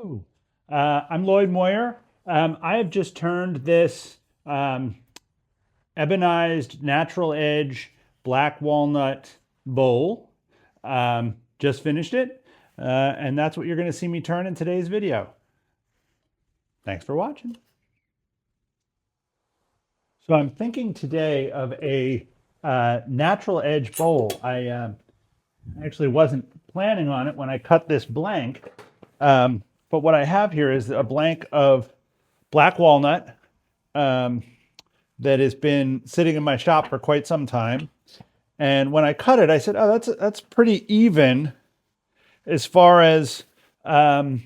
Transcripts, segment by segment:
Hello, I'm Lloyd Moyer. I have just turned this ebonized natural edge black walnut bowl. Just finished it, and that's what you're going to see me turn in today's video. Thanks for watching. So I'm thinking today of a natural edge bowl. I actually wasn't planning on it when I cut this blank. But what I have here is a blank of black walnut that has been sitting in my shop for quite some time. And when I cut it, I said, "Oh, that's pretty even as far as the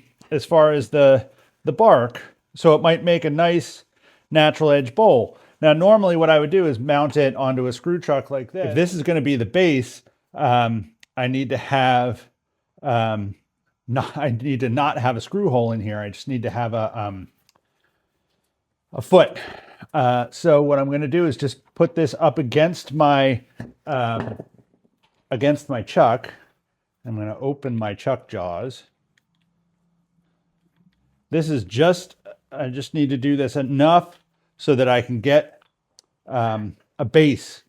bark. So it might make a nice natural edge bowl." Now, normally what I would do is mount it onto a screw chuck like this. If this is going to be the base, I need to have I need to not have a screw hole in here. I just need to have a foot. So what I'm going to do is just put this up against my chuck. I'm going to open my chuck jaws. This is I just need to do this enough so that I can get a base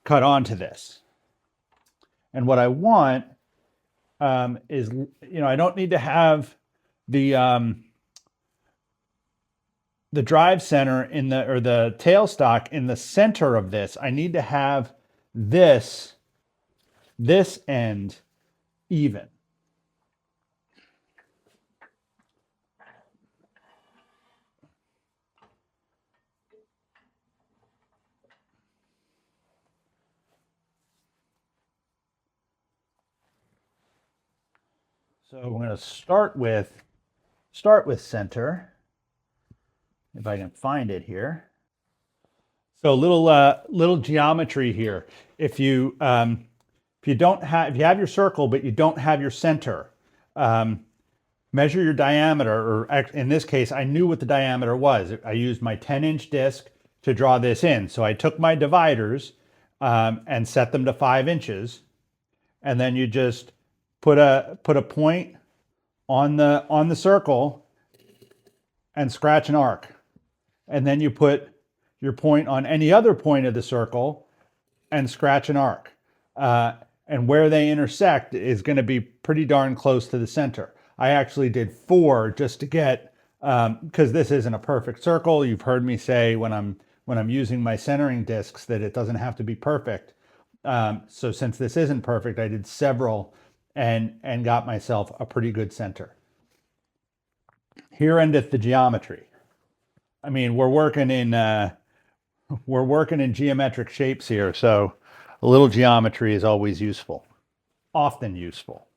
cut onto this. And what I want is, I don't need to have the drive center or the tailstock in the center of this. I need to have this end even. So we're going to start with center, if I can find it here. So little geometry here. If you have your circle but you don't have your center, measure your diameter, or in this case, I knew what the diameter was. I used my 10-inch disc to draw this in. So I took my dividers and set them to 5 inches, and then you just put a point on the circle and scratch an arc. And then you put your point on any other point of the circle and scratch an arc. And where they intersect is going to be pretty darn close to the center. I actually did 4 just to get, because this isn't a perfect circle. You've heard me say when I'm using my centering discs that it doesn't have to be perfect. So since this isn't perfect, I did several and got myself a pretty good center. Here endeth the geometry. I mean, we're working in geometric shapes here, so a little geometry is always useful, often useful.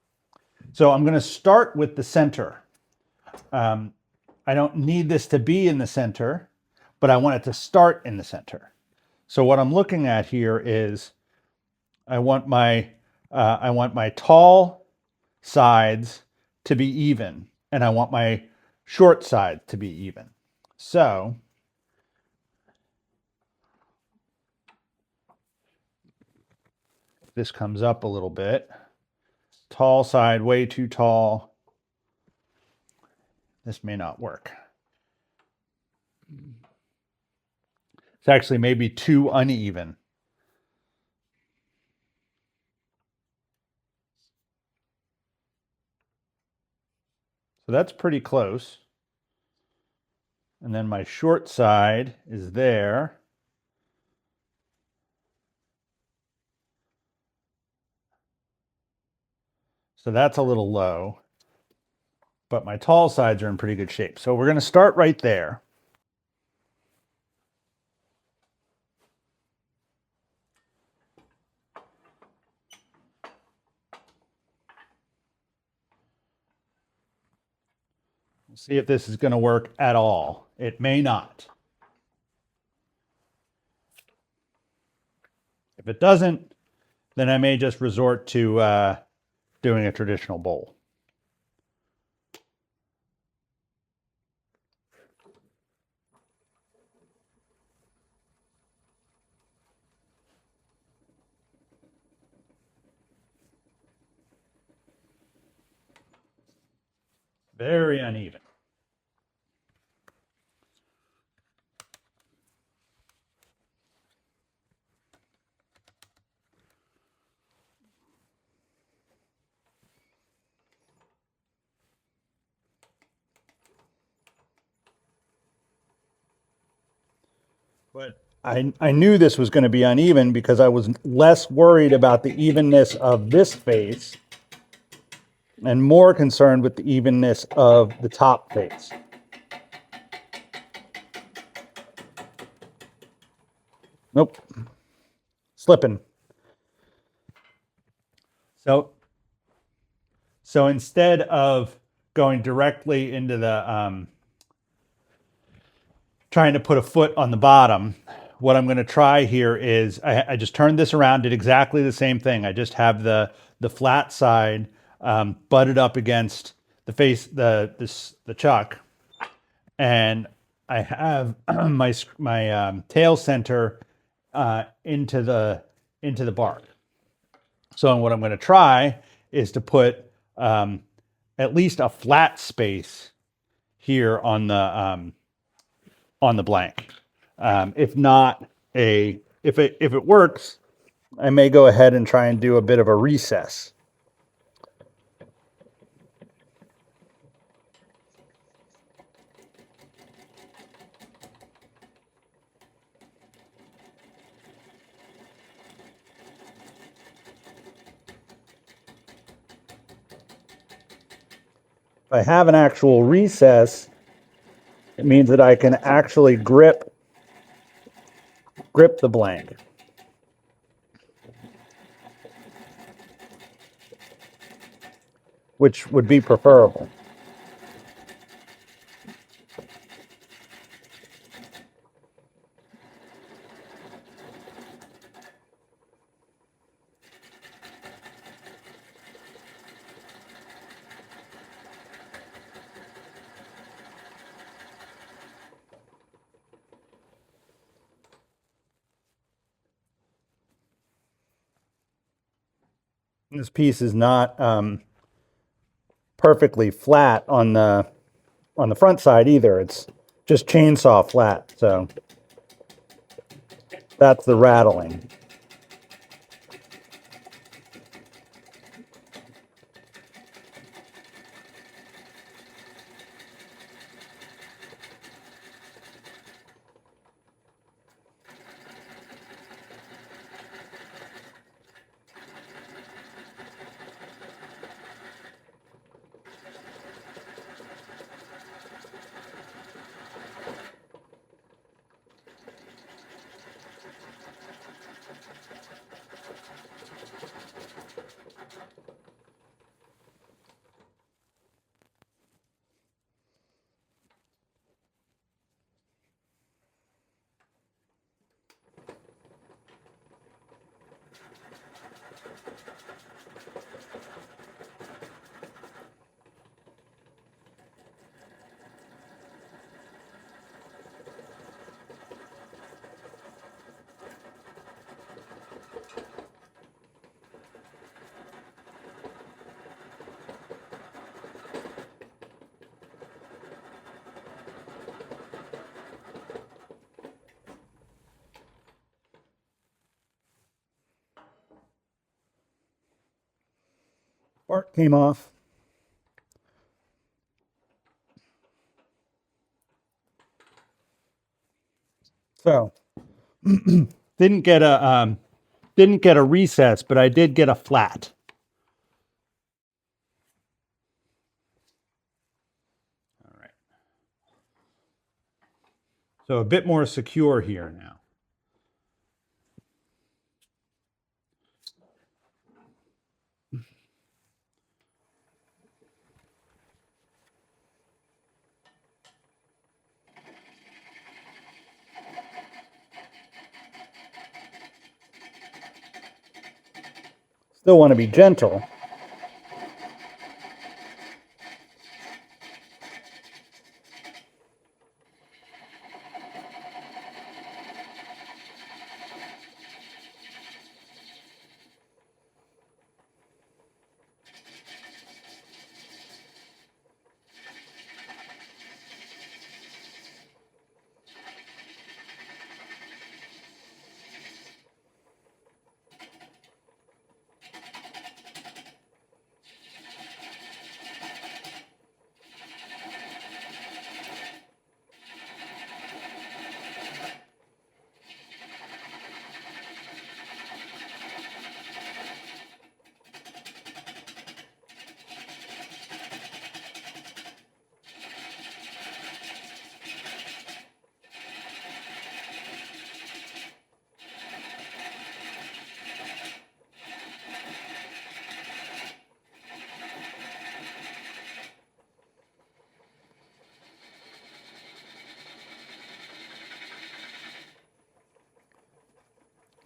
So I'm going to start with the center. I don't need this to be in the center, but I want it to start in the center. So what I'm looking at here is I want my tall sides to be even, and I want my short side to be even. So this comes up a little bit. Tall side, way too tall. This may not work. It's actually maybe too uneven. So that's pretty close. And then my short side is there. So that's a little low, but my tall sides are in pretty good shape. So we're going to start right there. We'll see if this is going to work at all. It may not. If it doesn't, then I may just resort to doing a traditional bowl. Very uneven. But I knew this was going to be uneven because I was less worried about the evenness of this face and more concerned with the evenness of the top face. Nope. Slipping. So instead of going directly into the trying to put a foot on the bottom, what I'm going to try here is I just turned this around, did exactly the same thing. I just have the flat side butted up against the face, the chuck, and I have my tail center into the bark. So what I'm going to try is to put at least a flat space here on the blank. If not if it works, I may go ahead and try and do a bit of a recess. If I have an actual recess, it means that I can actually grip the blank. Which would be preferable. This piece is not perfectly flat on the front side either. It's just chainsaw flat. So that's the rattling. Bark came off. So didn't get a recess, but I did get a flat. All right. So a bit more secure here now. Still want to be gentle.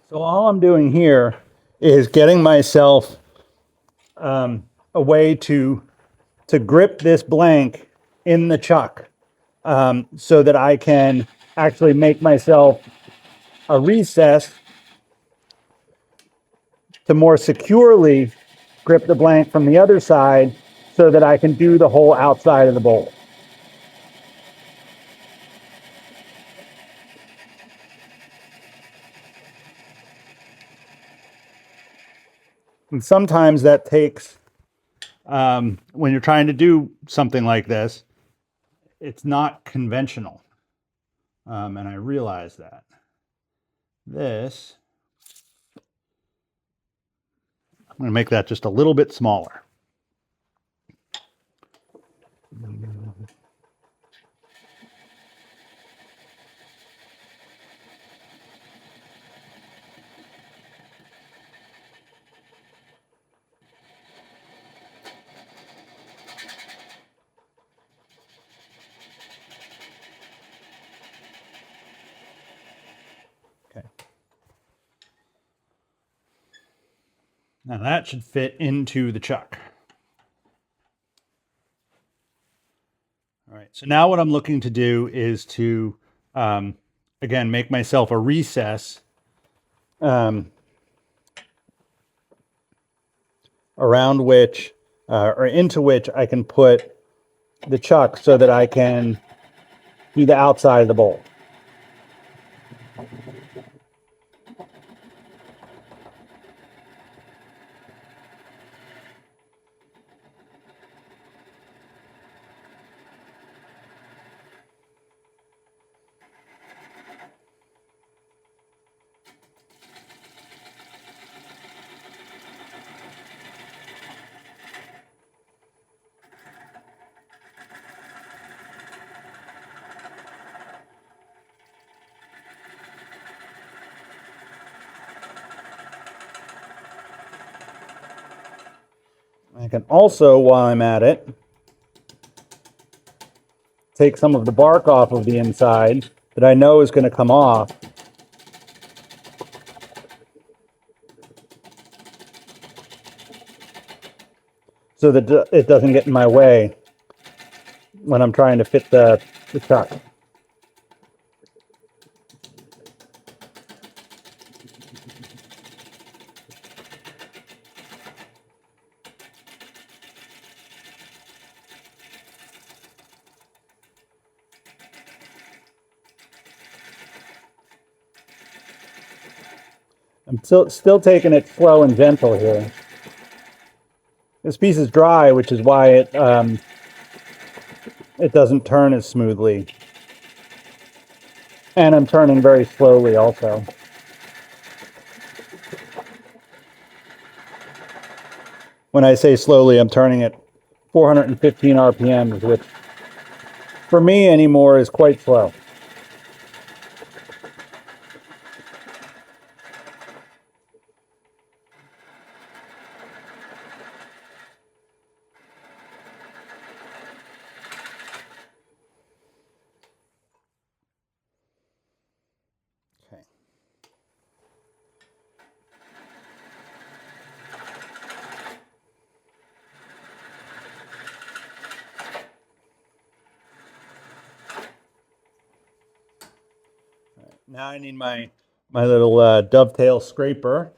So all I'm doing here is getting myself a way to grip this blank in the chuck, so that I can actually make myself a recess to more securely grip the blank from the other side so that I can do the whole outside of the bowl. And sometimes that takes, when you're trying to do something like this, it's not conventional. And I realize that. This, I'm going to make that just a little bit smaller. Okay. Now that should fit into the chuck. All right, so now what I'm looking to do is to, again, make myself a recess around which, or into which I can put the chuck so that I can do the outside of the bowl. I can also, while I'm at it, take some of the bark off of the inside that I know is going to come off. So that it doesn't get in my way when I'm trying to fit the chuck. I'm still taking it slow and gentle here. This piece is dry, which is why it doesn't turn as smoothly. And I'm turning very slowly also. When I say slowly, I'm turning at 415 RPMs, which for me anymore is quite slow. Okay. Now I need my little dovetail scraper,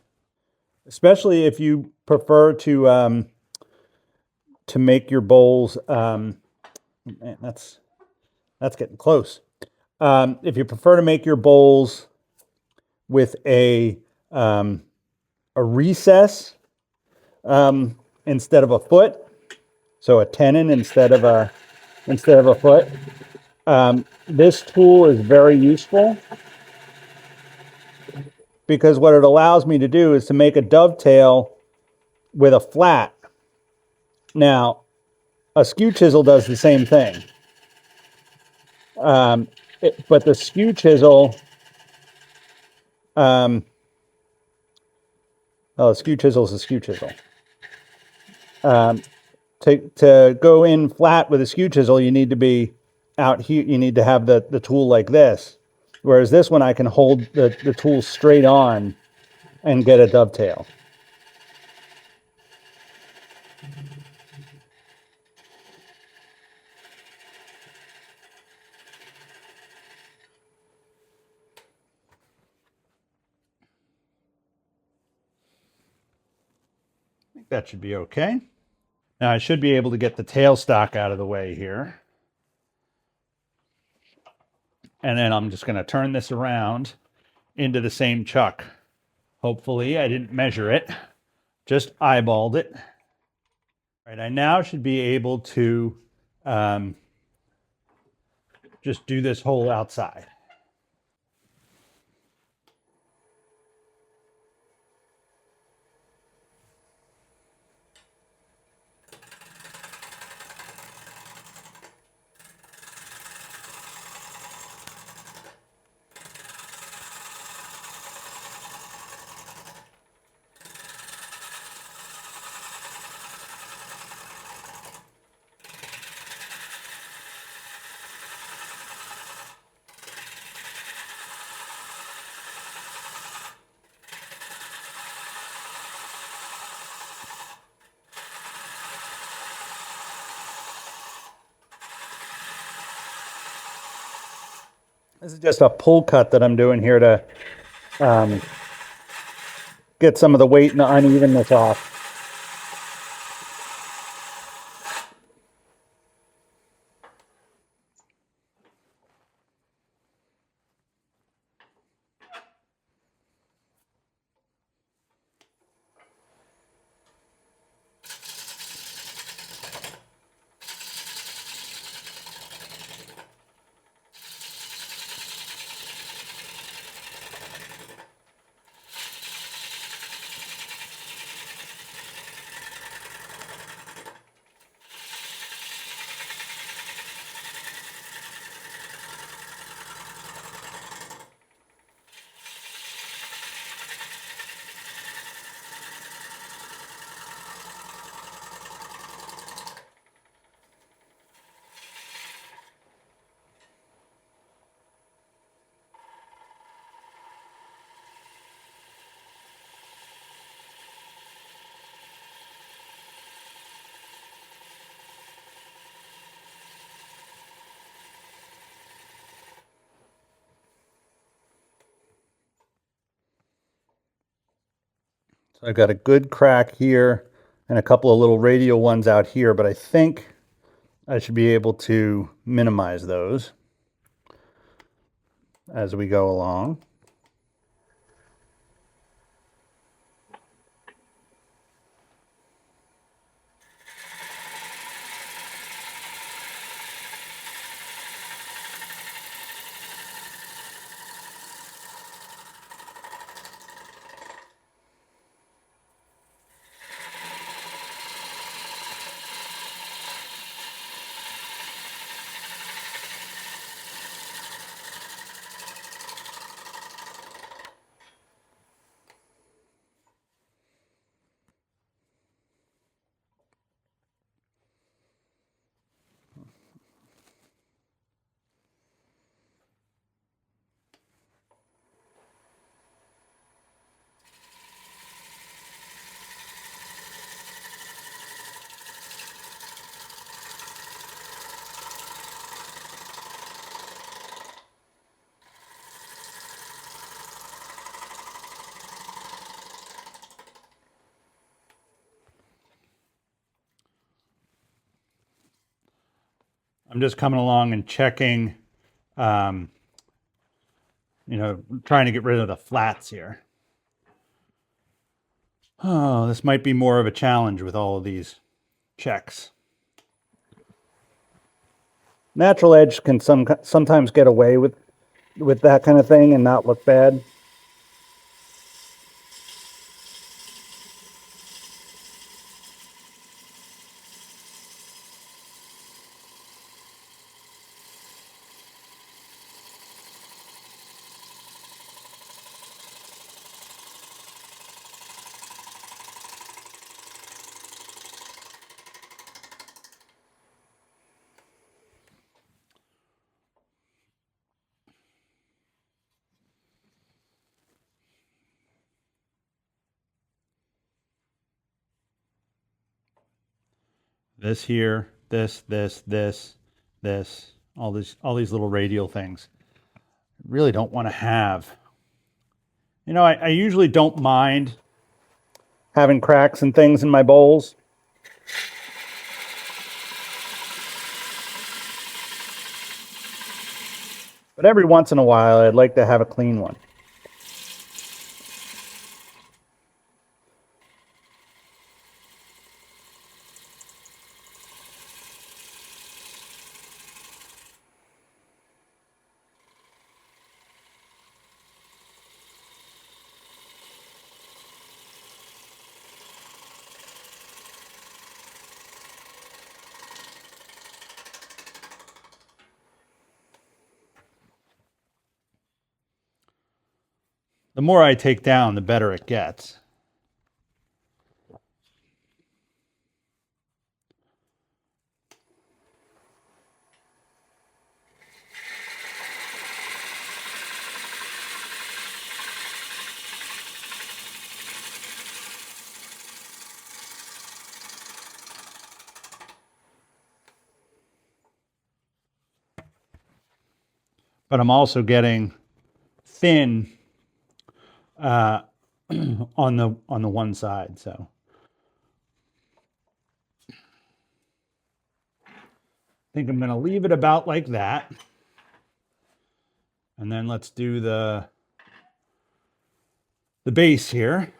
especially if you prefer to make your bowls. Man, that's getting close. If you prefer to make your bowls with a recess instead of a foot, so a tenon instead of a foot, this tool is very useful, because what it allows me to do is to make a dovetail with a flat. Now, a skew chisel does the same thing, but the skew chisel, oh, a skew chisel is a skew chisel. To go in flat with a skew chisel, you need to be out here. You need to have the tool like this. Whereas this one, I can hold the tool straight on and get a dovetail. I think that should be okay. Now I should be able to get the tailstock out of the way here. And then I'm just going to turn this around into the same chuck. Hopefully I didn't measure it, just eyeballed it. All right, I now should be able to just do this whole outside. This is just a pull cut that I'm doing here to get some of the weight and the unevenness off. So I've got a good crack here and a couple of little radial ones out here, but I think I should be able to minimize those as we go along. I'm just coming along and checking, trying to get rid of the flats here. Oh, this might be more of a challenge with all of these checks. Natural edge can sometimes get away with that kind of thing and not look bad. This here, this, all these little radial things. Really don't want to have. You know, I usually don't mind having cracks and things in my bowls. But every once in a while, I'd like to have a clean one. The more I take down, the better it gets. But I'm also getting thin on the one side, so I think I'm going to leave it about like that. And then let's do the base here.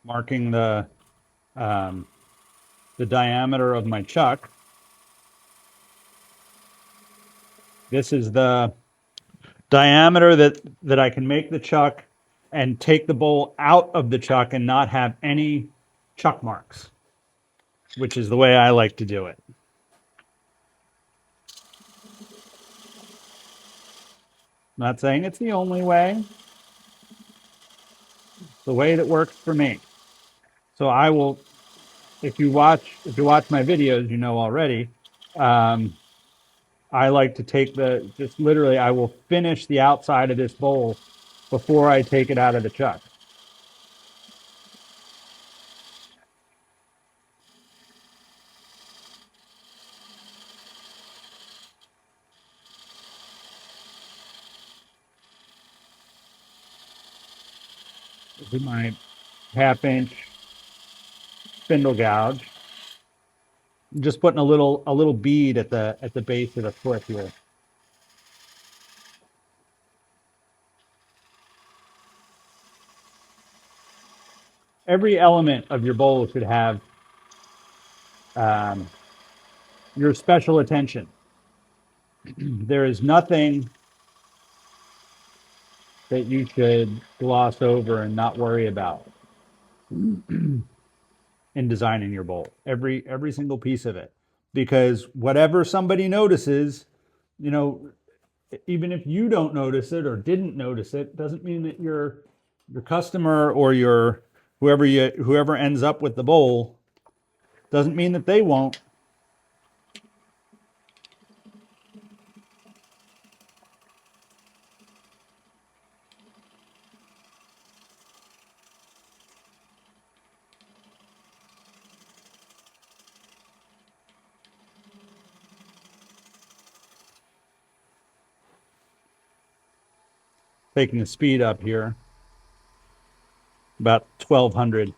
Marking the diameter of my chuck. This is the diameter that I can make the chuck and take the bowl out of the chuck and not have any chuck marks, which is the way I like to do it. Not saying it's the only way. It's the way that works for me. So I will, if you watch my videos, you know already. I like to take just literally, I will finish the outside of this bowl before I take it out of the chuck. This is my 1/2 inch spindle gouge. I'm just putting a little bead at the base of the foot here. Every element of your bowl should have your special attention. There is nothing that you should gloss over and not worry about in designing your bowl. Every single piece of it, because whatever somebody notices, you know, even if you don't notice it or didn't notice it, doesn't mean that your customer or your whoever ends up with the bowl doesn't mean that they won't. Taking the speed up here, about 1200.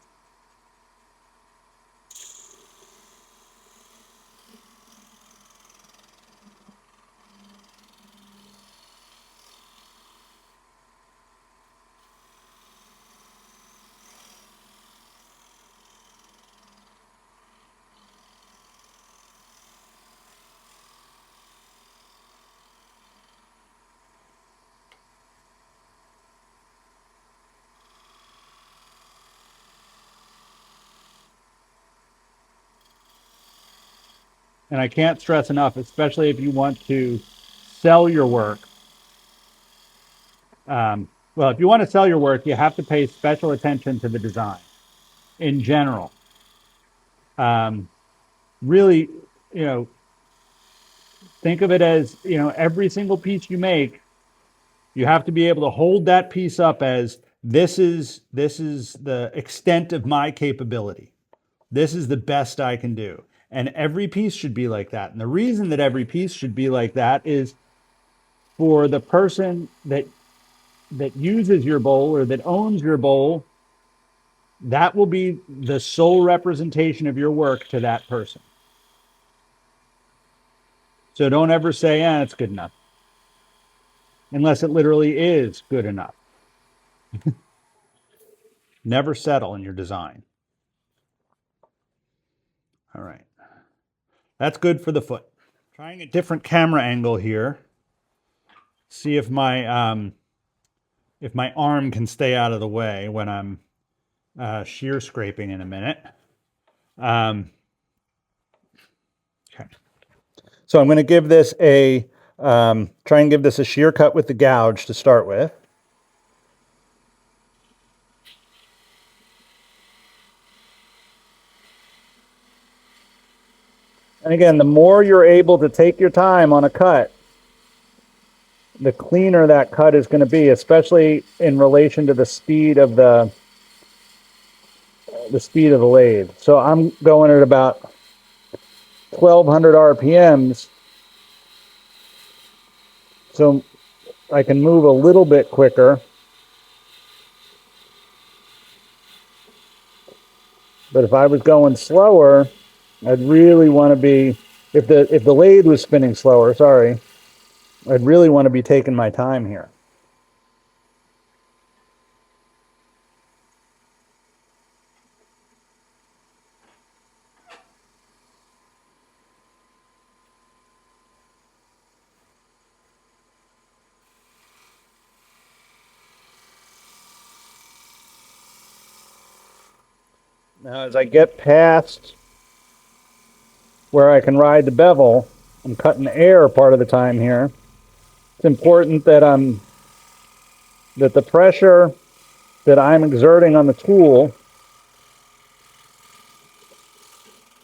and I can't stress enough, especially if you want to sell your work. Well, if you want to sell your work, you have to pay special attention to the design in general. Really, you know, think of it as, you know, every single piece you make, you have to be able to hold that piece up as this is the extent of my capability. This is the best I can do. And every piece should be like that. And the reason that every piece should be like that is for the person that uses your bowl or that owns your bowl, that will be the sole representation of your work to that person. So don't ever say, it's good enough, unless it literally is good enough. Never settle in your design. All right. That's good for the foot. Trying a different camera angle here. See if my arm can stay out of the way when I'm shear scraping in a minute. Okay. So I'm going to give this a try and give this a shear cut with the gouge to start with. And again, the more you're able to take your time on a cut, the cleaner that cut is going to be, especially in relation to the speed of the lathe. So I'm going at about 1200 RPMs, so I can move a little bit quicker. But if I was going slower, I'd really want to be, if the lathe was spinning slower, sorry, I'd really want to be taking my time here. Now, as I get past where I can ride the bevel, I'm cutting air part of the time here. It's important that the pressure that I'm exerting on the tool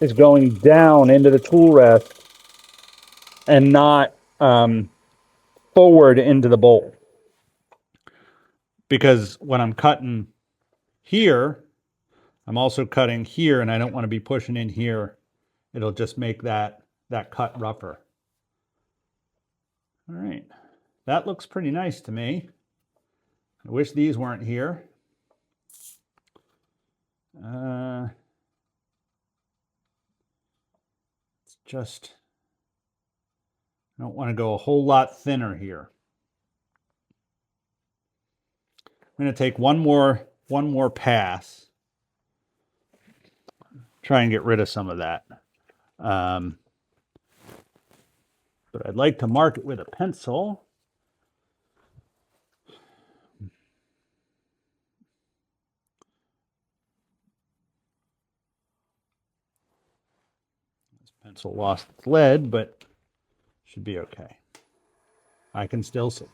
is going down into the tool rest and not forward into the bowl. Because when I'm cutting here, I'm also cutting here, and I don't want to be pushing in here. It'll just make that cut rougher. All right, that looks pretty nice to me. I wish these weren't here. It's just, I don't want to go a whole lot thinner here. I'm going to take one more pass. Try and get rid of some of that. But I'd like to mark it with a pencil. This pencil lost its lead, but should be okay. I can still see.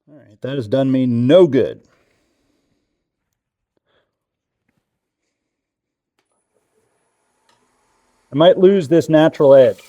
All right, that has done me no good. I might lose this natural edge.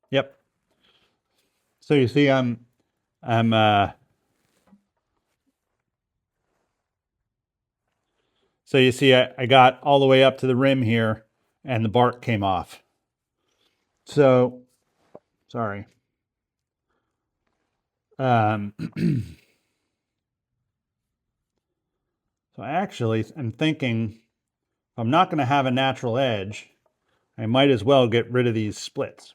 Yep. So you see, I'm so you see, I got all the way up to the rim here, and the bark came off. So sorry. Um, so actually, I'm thinking if I'm not going to have a natural edge, I might as well get rid of these splits.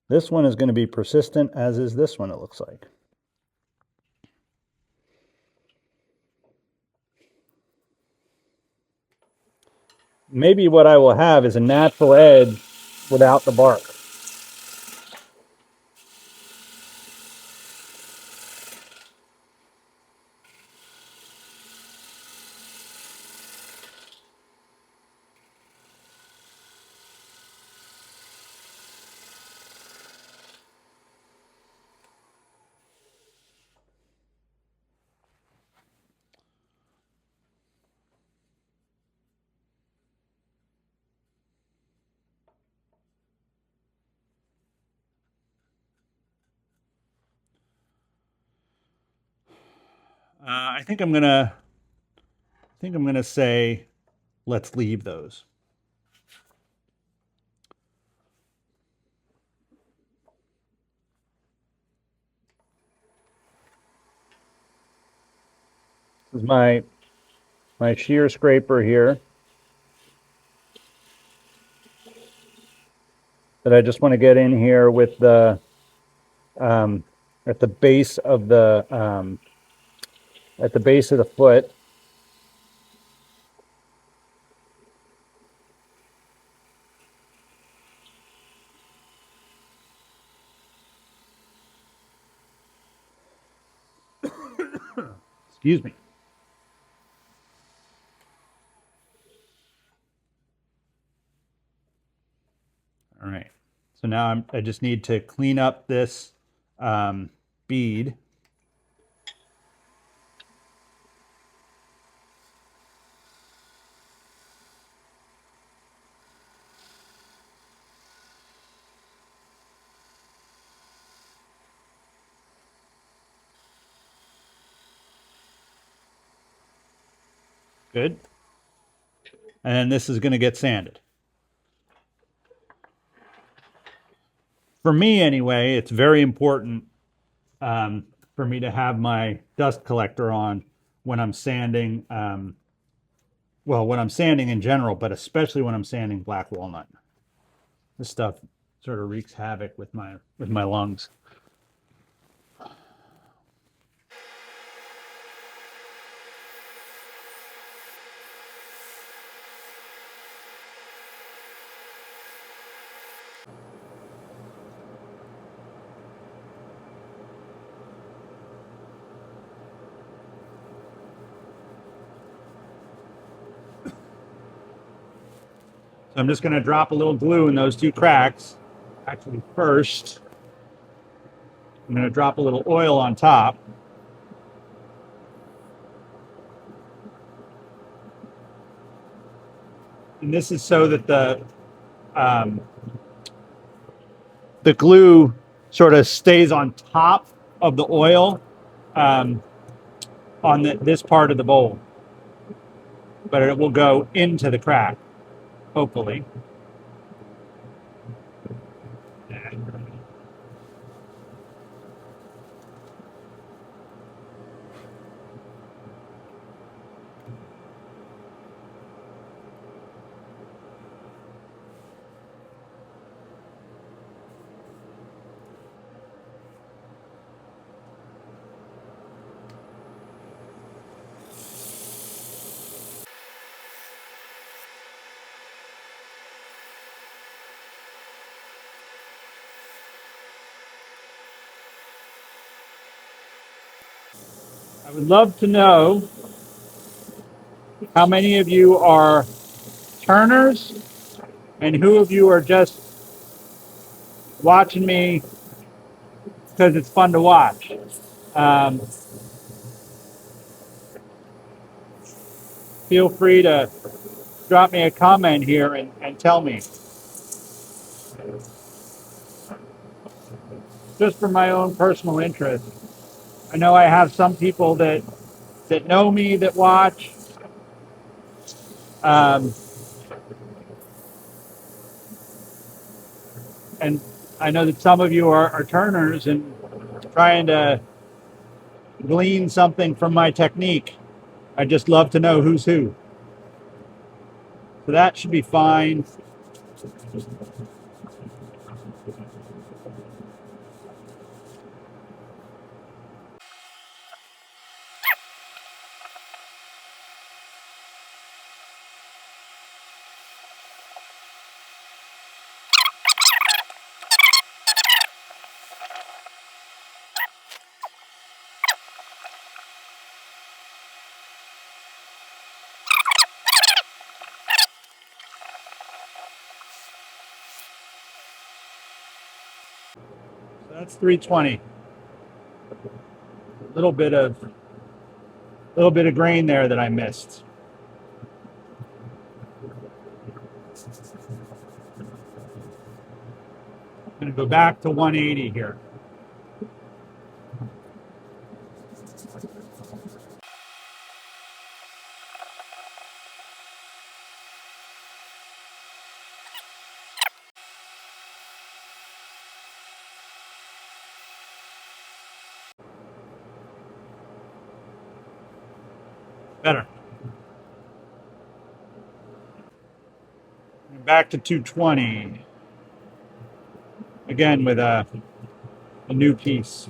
This one is going to be persistent, as is this one, it looks like. Maybe what I will have is a natural edge without the bark. I think I'm gonna say, let's leave those. This is my shear scraper here that I just want to get in here with the at the base of the foot. Excuse me. All right. So now I just need to clean up this bead. Good. And then this is going to get sanded. For me, anyway, it's very important for me to have my dust collector on when I'm sanding. Well, when I'm sanding in general, but especially when I'm sanding black walnut. This stuff sort of wreaks havoc with my lungs. So I'm just going to drop a little glue in those two cracks. Actually, first, I'm going to drop a little oil on top. And this is so that the glue sort of stays on top of the oil on this part of the bowl. But it will go into the crack, hopefully. I would love to know how many of you are turners and who of you are just watching me because it's fun to watch. Um, Feel free to drop me a comment here and tell me, just for my own personal interest. I know I have some people that know me that watch. Um, and I know that some of you are turners and trying to glean something from my technique. I just love to know who's who. So that should be fine. So that's 320. A little bit of grain there that I missed. I'm going to go back to 180 here. Better. Back to 220. Again with a new piece.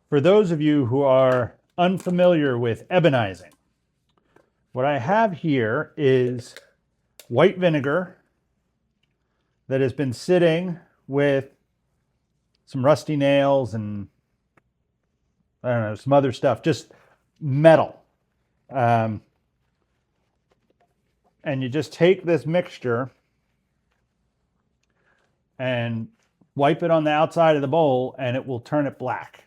For those of you who are unfamiliar with ebonizing, what I have here is white vinegar that has been sitting with some rusty nails and I don't know, some other stuff, just metal. Um, and you just take this mixture and wipe it on the outside of the bowl and it will turn it black.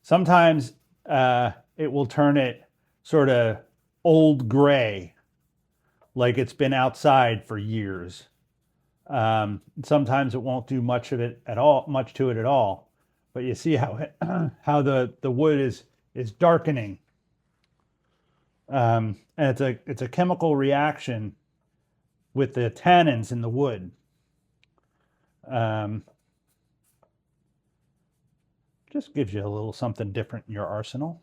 Sometimes it will turn it sort of old gray, like it's been outside for years. Sometimes it won't do much of it at all, much to it at all. But you see how it, how the wood is darkening, and it's a chemical reaction with the tannins in the wood. Um, just gives you a little something different in your arsenal.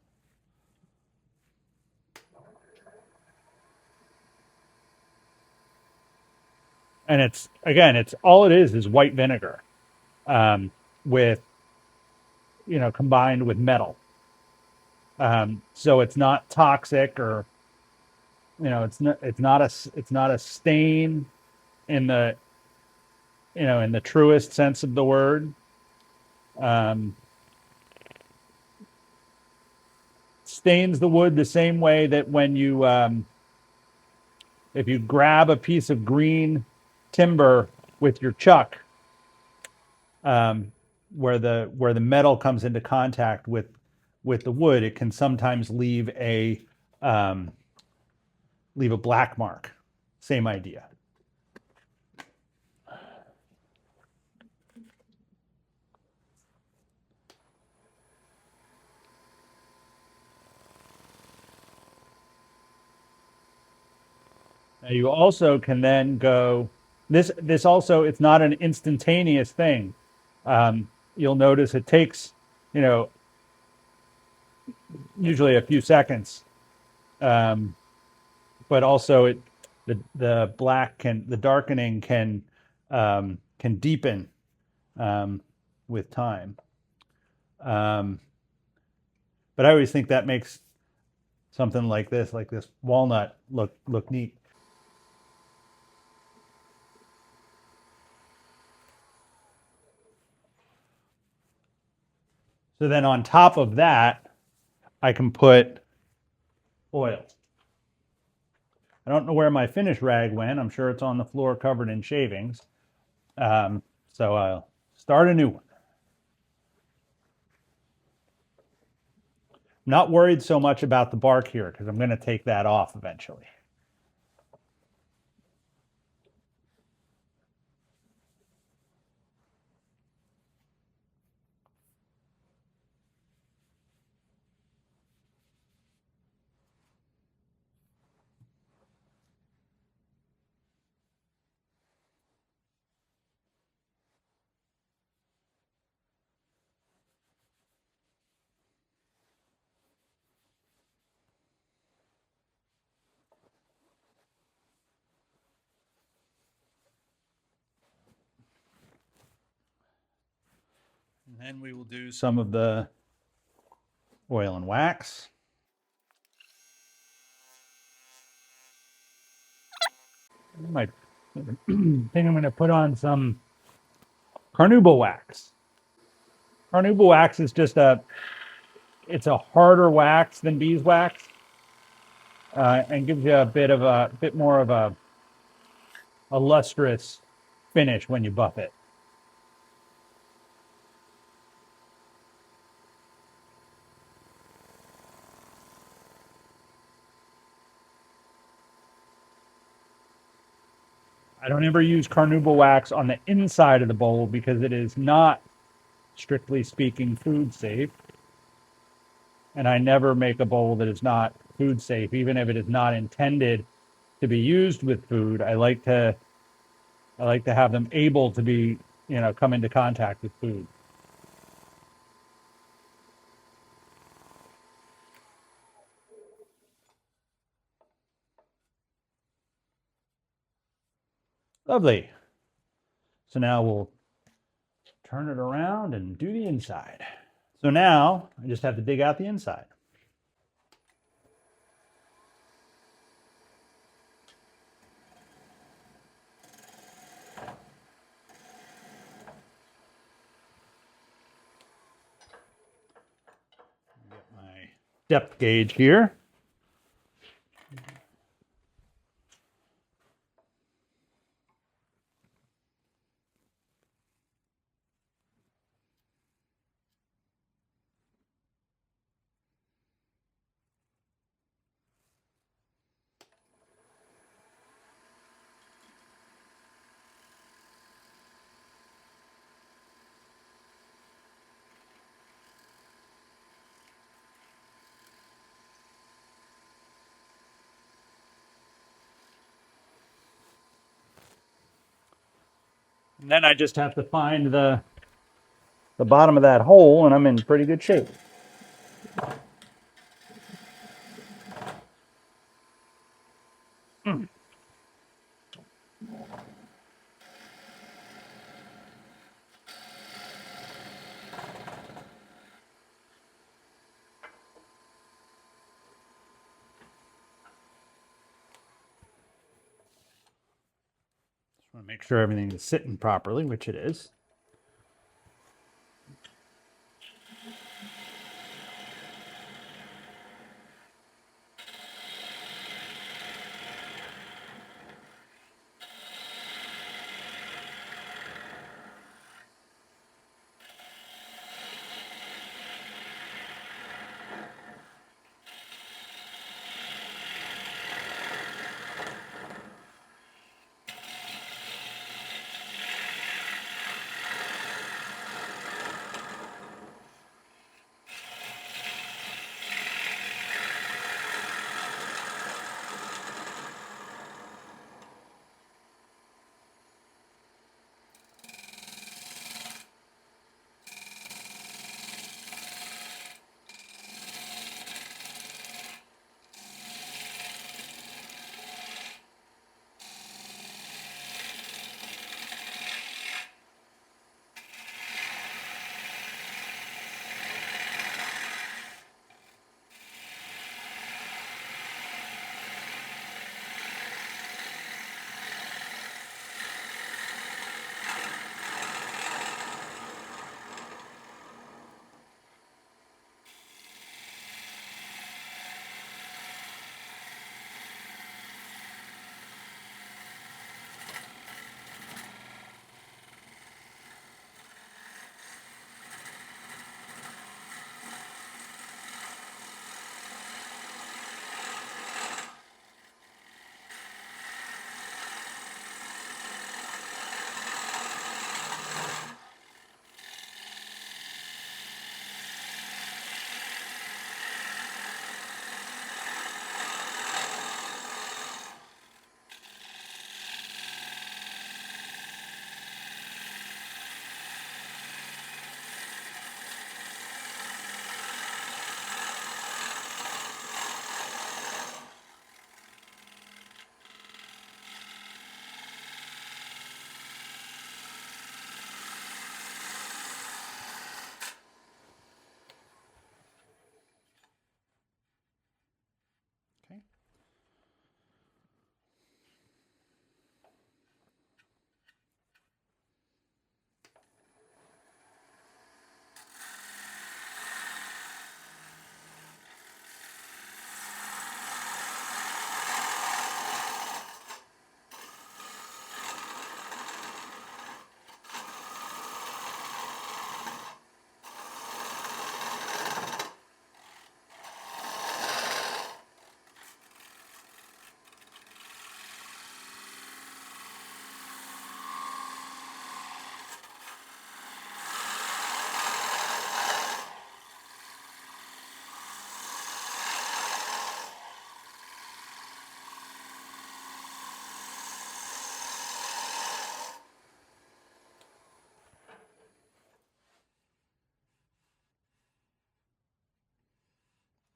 And it's again, it's all it is white vinegar, with combined with metal. So it's not toxic or it's not a stain in the in the truest sense of the word. Um, Stains the wood the same way that when you if you grab a piece of green timber with your chuck, um, where the metal comes into contact with the wood, it can sometimes um, leave a black mark. Same idea. Now you also can then go. This also it's not an instantaneous thing. You'll notice it takes you know usually a few seconds, um, but also the darkening can deepen with time. Um, but I always think that makes something like this walnut, look neat. So then on top of that, I can put oil. I don't know where my finish rag went. I'm sure it's on the floor covered in shavings. So I'll start a new one. I'm not worried so much about the bark here because I'm going to take that off eventually. And then we will do some of the oil and wax. I think I'm going to put on some carnauba wax. Carnauba wax is just it's a harder wax than beeswax, and gives you a bit more of a lustrous finish when you buff it. I don't ever use carnauba wax on the inside of the bowl because it is not, strictly speaking, food safe. And I never make a bowl that is not food safe, even if it is not intended to be used with food. I like to have them able to be, come into contact with food. Lovely. So now we'll turn it around and do the inside. So now I just have to dig out the inside. Get my depth gauge here. And then I just have to find the bottom of that hole, and I'm in pretty good shape. Just want to make sure everything is sitting properly, which it is.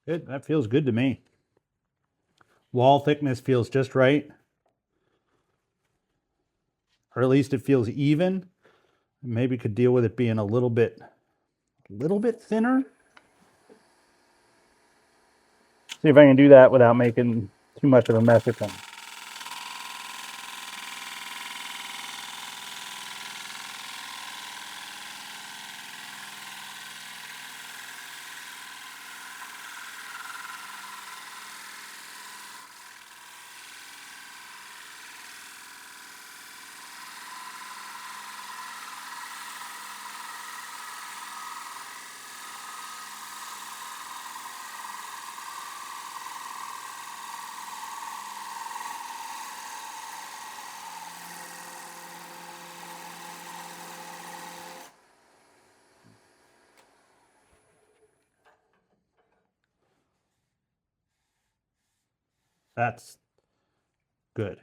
That feels good to me. Wall thickness feels just right. Or at least it feels even. Maybe could deal with it being a little bit thinner. See if I can do that without making too much of a mess of things. That's good.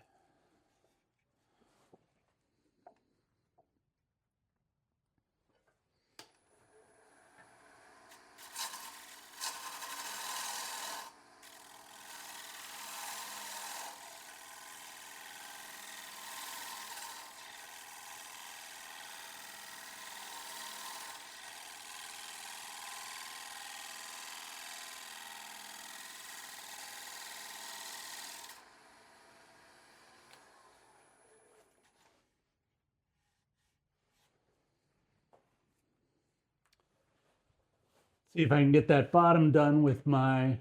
See if I can get that bottom done with my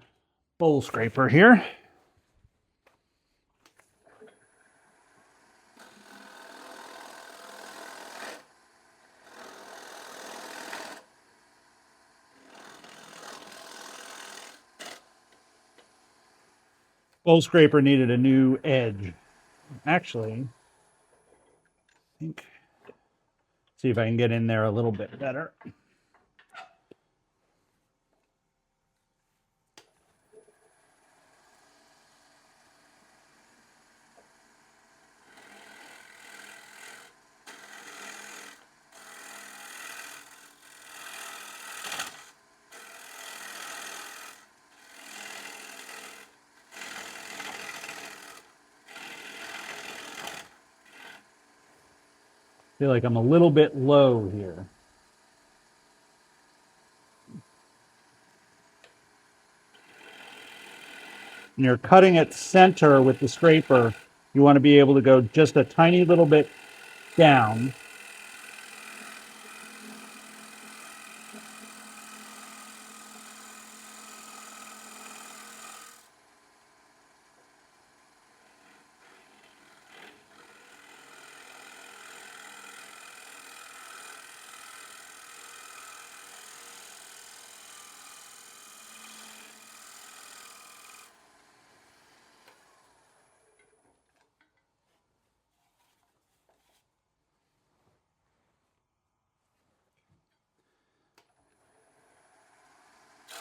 bowl scraper here. Bowl scraper needed a new edge. Actually, I think, see if I can get in there a little bit better. Feel like I'm a little bit low here. When you're cutting at center with the scraper, you want to be able to go just a tiny little bit down.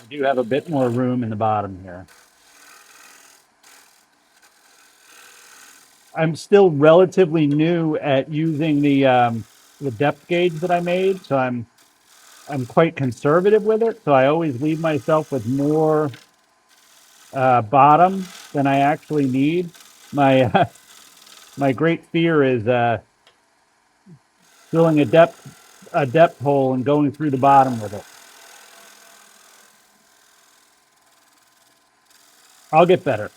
I do have a bit more room in the bottom here. I'm still relatively new at using the depth gauge that I made, so I'm quite conservative with it. So I always leave myself with more bottom than I actually need. My my great fear is drilling a depth hole and going through the bottom with it. I'll get better.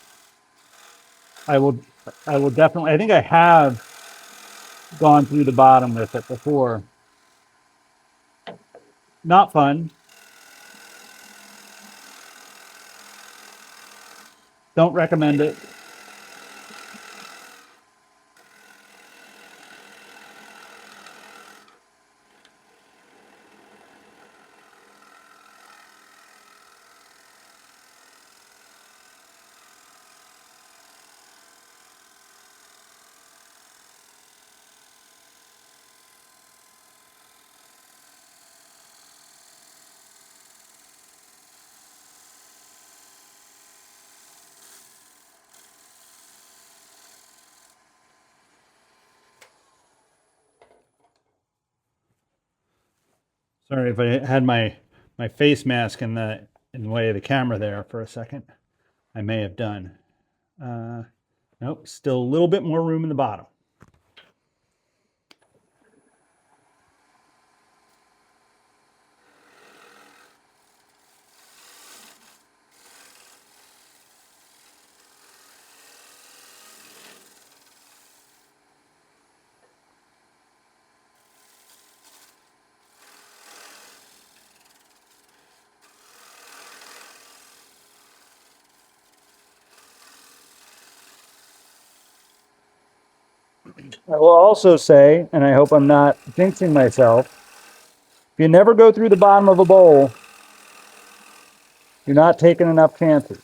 I will definitely. I think I have gone through the bottom with it before. Not fun. Don't recommend it. Sorry if I had my face mask in the in the way of the camera there for a second. I may have done. Nope, still a little bit more room in the bottom. I will also say, and I hope I'm not jinxing myself, if you never go through the bottom of a bowl, you're not taking enough chances.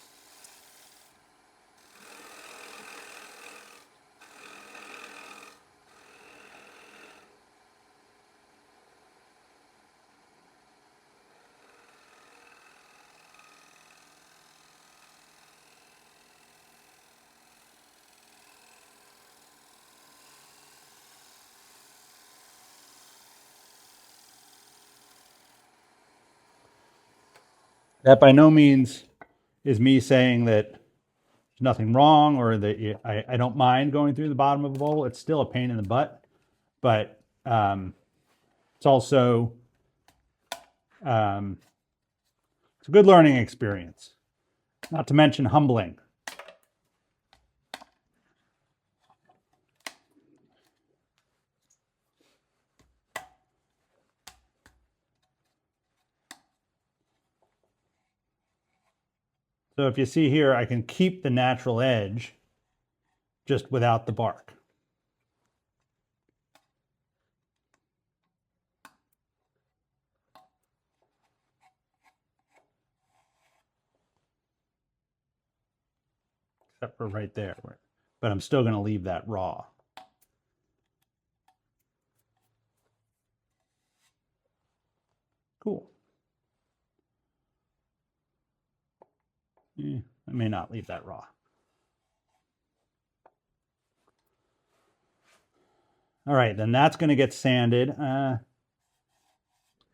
That by no means is me saying that there's nothing wrong or that I don't mind going through the bottom of a bowl. It's still a pain in the butt, but it's also it's a good learning experience, not to mention humbling. So if you see here, I can keep the natural edge just without the bark. Except for right there, but I'm still going to leave that raw. Cool. I may not leave that raw. All right, then that's going to get sanded. I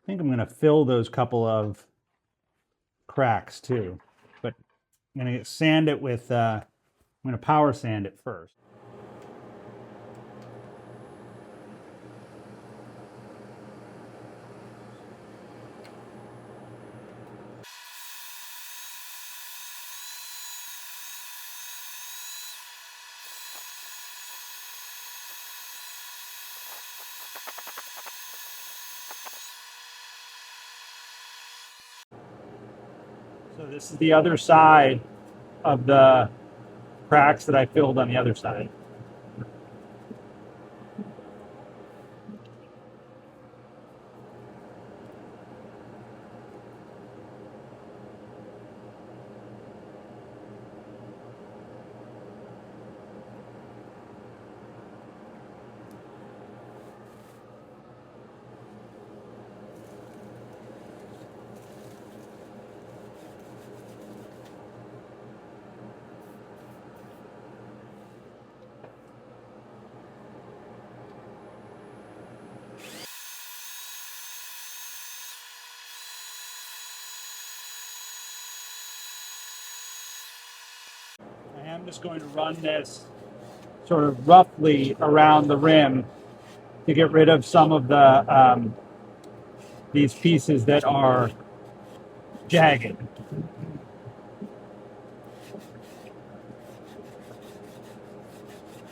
think I'm going to fill those couple of cracks too, but I'm going to sand it with, I'm going to power sand it first. So this is the other side of the cracks that I filled on the other side. I am just going to run this sort of roughly around the rim to get rid of some of the these pieces that are jagged.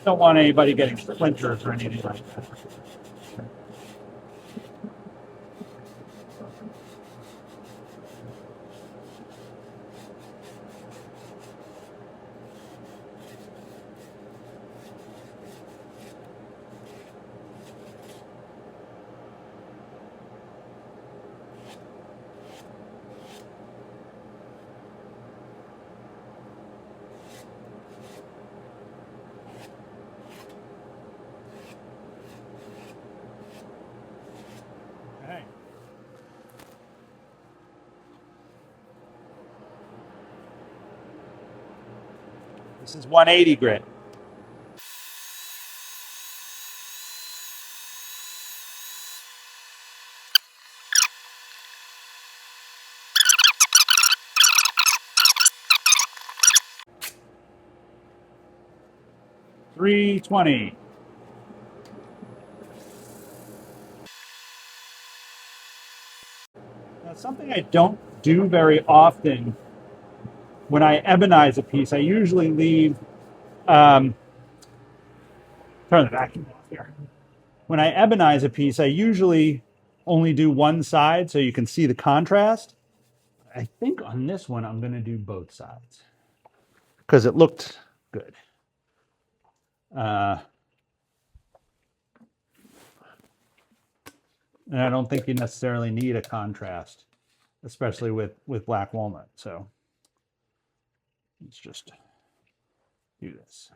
Don't want anybody getting splinters or anything like that. Okay. This is 180 grit. 320. Now, something I don't do very often when I ebonize a piece, I usually leave, um, turn the vacuum off here. When I ebonize a piece, I usually only do one side so you can see the contrast. I think on this one, I'm going to do both sides because it looked good. And I don't think you necessarily need a contrast, especially with black walnut. So let's just do this.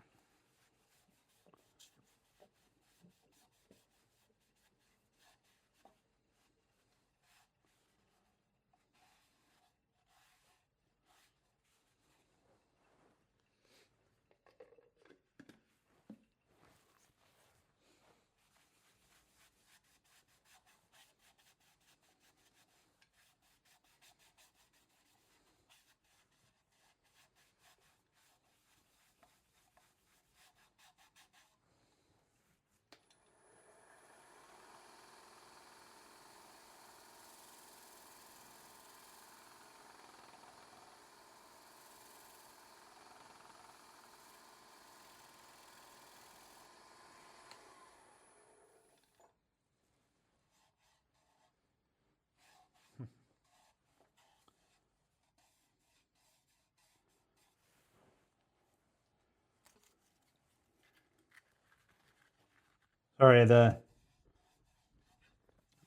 Sorry, the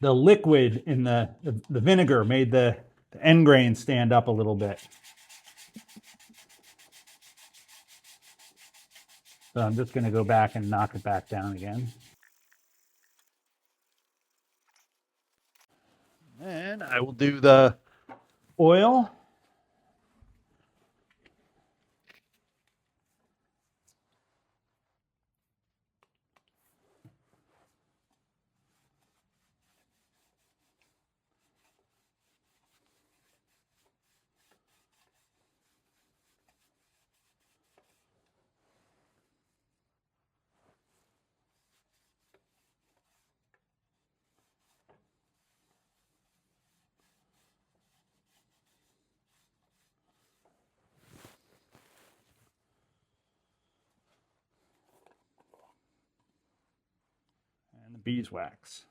liquid in the vinegar made the end grain stand up a little bit. So I'm just going to go back and knock it back down again. And I will do the oil. And the beeswax.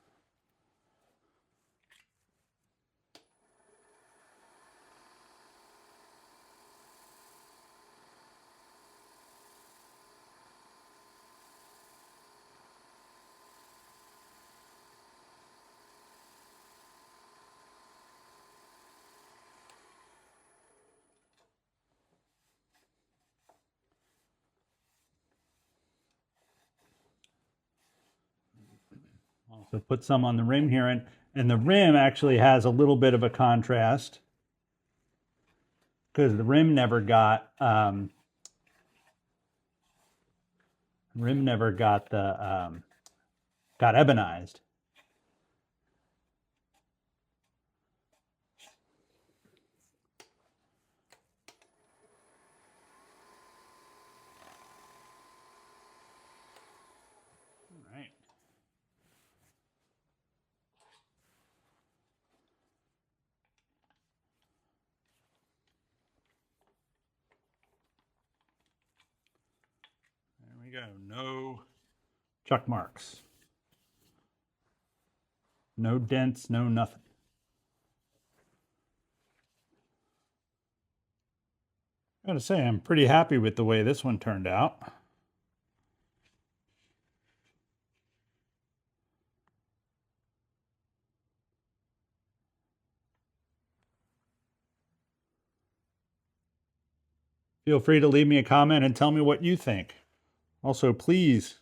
Also put some on the rim here, and the rim actually has a little bit of a contrast because the rim never got got ebonized. All right. There we go. No chuck marks. No dents, no nothing. I gotta say, I'm pretty happy with the way this one turned out. Feel free to leave me a comment and tell me what you think. Also, please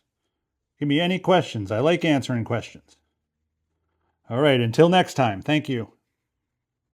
give me any questions. I like answering questions. All right, until next time, thank you.